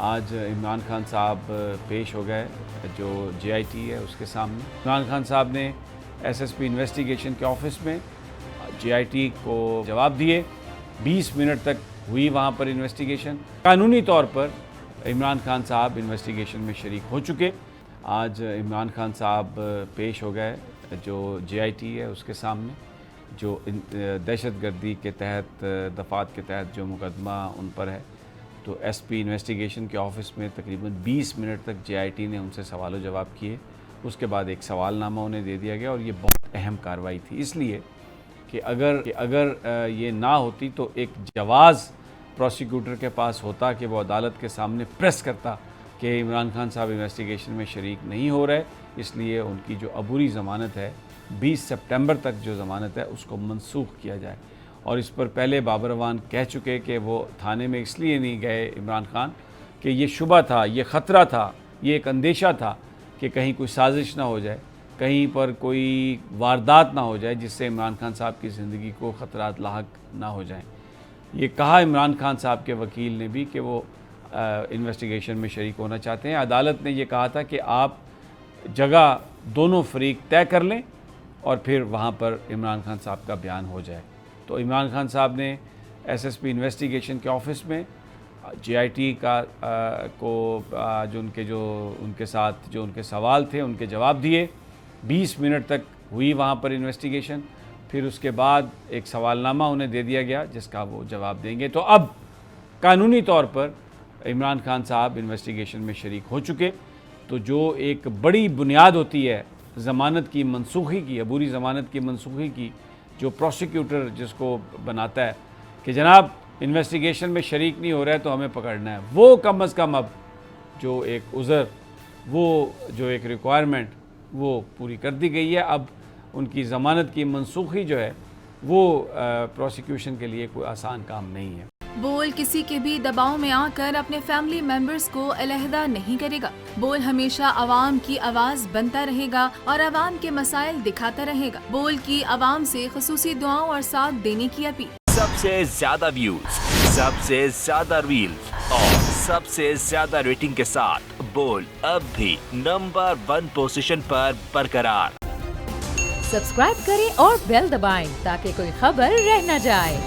آج عمران خان صاحب پیش ہو گئے جو جے آئی ٹی ہے اس کے سامنے۔ عمران خان صاحب نے ایس ایس پی انویسٹیگیشن کے آفس میں جے آئی ٹی کو جواب دیے۔ 20 منٹ تک ہوئی وہاں پر انویسٹیگیشن۔ قانونی طور پر عمران خان صاحب انویسٹیگیشن میں شریک ہو چکے۔ آج عمران خان صاحب پیش ہو گئے جو جے آئی ٹی ہے اس کے سامنے، جو دہشت گردی کے تحت دفعات کے تحت جو مقدمہ ان پر ہے۔ تو ایس پی انویسٹیگیشن کے آفس میں تقریباً 20 منٹ تک جے آئی ٹی نے ان سے سوال و جواب کیے۔ اس کے بعد ایک سوال نامہ انہیں دے دیا گیا، اور یہ بہت اہم کارروائی تھی، اس لیے کہ اگر یہ نہ ہوتی تو ایک جواز پروسیکیوٹر کے پاس ہوتا کہ وہ عدالت کے سامنے پریس کرتا کہ عمران خان صاحب انویسٹیگیشن میں شریک نہیں ہو رہے، اس لیے ان کی جو عبوری ضمانت ہے 20 سپٹمبر تک جو ضمانت ہے اس کو منسوخ کیا جائے۔ اور اس پر پہلے بابر اعوان کہہ چکے کہ وہ تھانے میں اس لیے نہیں گئے عمران خان کہ یہ شبہ تھا، یہ خطرہ تھا، یہ ایک اندیشہ تھا کہ کہیں کوئی سازش نہ ہو جائے، کہیں پر کوئی واردات نہ ہو جائے جس سے عمران خان صاحب کی زندگی کو خطرات لاحق نہ ہو جائیں۔ یہ کہا عمران خان صاحب کے وکیل نے بھی کہ وہ انویسٹیگیشن میں شریک ہونا چاہتے ہیں۔ عدالت نے یہ کہا تھا کہ آپ جگہ دونوں فریق طے کر لیں اور پھر وہاں پر عمران خان صاحب کا بیان ہو جائے۔ تو عمران خان صاحب نے ایس ایس پی انویسٹیگیشن کے آفس میں جے آئی ٹی کو ان کے ساتھ جو ان کے سوال تھے ان کے جواب دیے۔ 20 منٹ تک ہوئی وہاں پر انویسٹیگیشن، پھر اس کے بعد ایک سوال نامہ انہیں دے دیا گیا جس کا وہ جواب دیں گے۔ تو اب قانونی طور پر عمران خان صاحب انویسٹیگیشن میں شریک ہو چکے۔ تو جو ایک بڑی بنیاد ہوتی ہے ضمانت کی منسوخی کی، عبوری ضمانت کی منسوخی کی، جو پروسیکیوٹر جس کو بناتا ہے کہ جناب انویسٹیگیشن میں شریک نہیں ہو رہا ہے تو ہمیں پکڑنا ہے، وہ کم از کم اب جو ایک عذر، وہ جو ایک ریکوائرمنٹ وہ پوری کر دی گئی ہے۔ اب ان کی ضمانت کی منسوخی جو ہے وہ پروسیکیوشن کے لیے کوئی آسان کام نہیں ہے۔ بول کسی کے بھی دباؤ میں آ کر اپنے فیملی ممبرز کو علیحدہ نہیں کرے گا۔ بول ہمیشہ عوام کی آواز بنتا رہے گا اور عوام کے مسائل دکھاتا رہے گا۔ بول کی عوام سے خصوصی دعاؤں اور ساتھ دینے کی اپیل۔ سب سے زیادہ ویوز، سب سے زیادہ ریلز اور سب سے زیادہ ریٹنگ کے ساتھ بول اب بھی نمبر 1 پوزیشن پر برقرار۔ سبسکرائب کریں اور بیل دبائیں تاکہ کوئی خبر رہ نہ جائے۔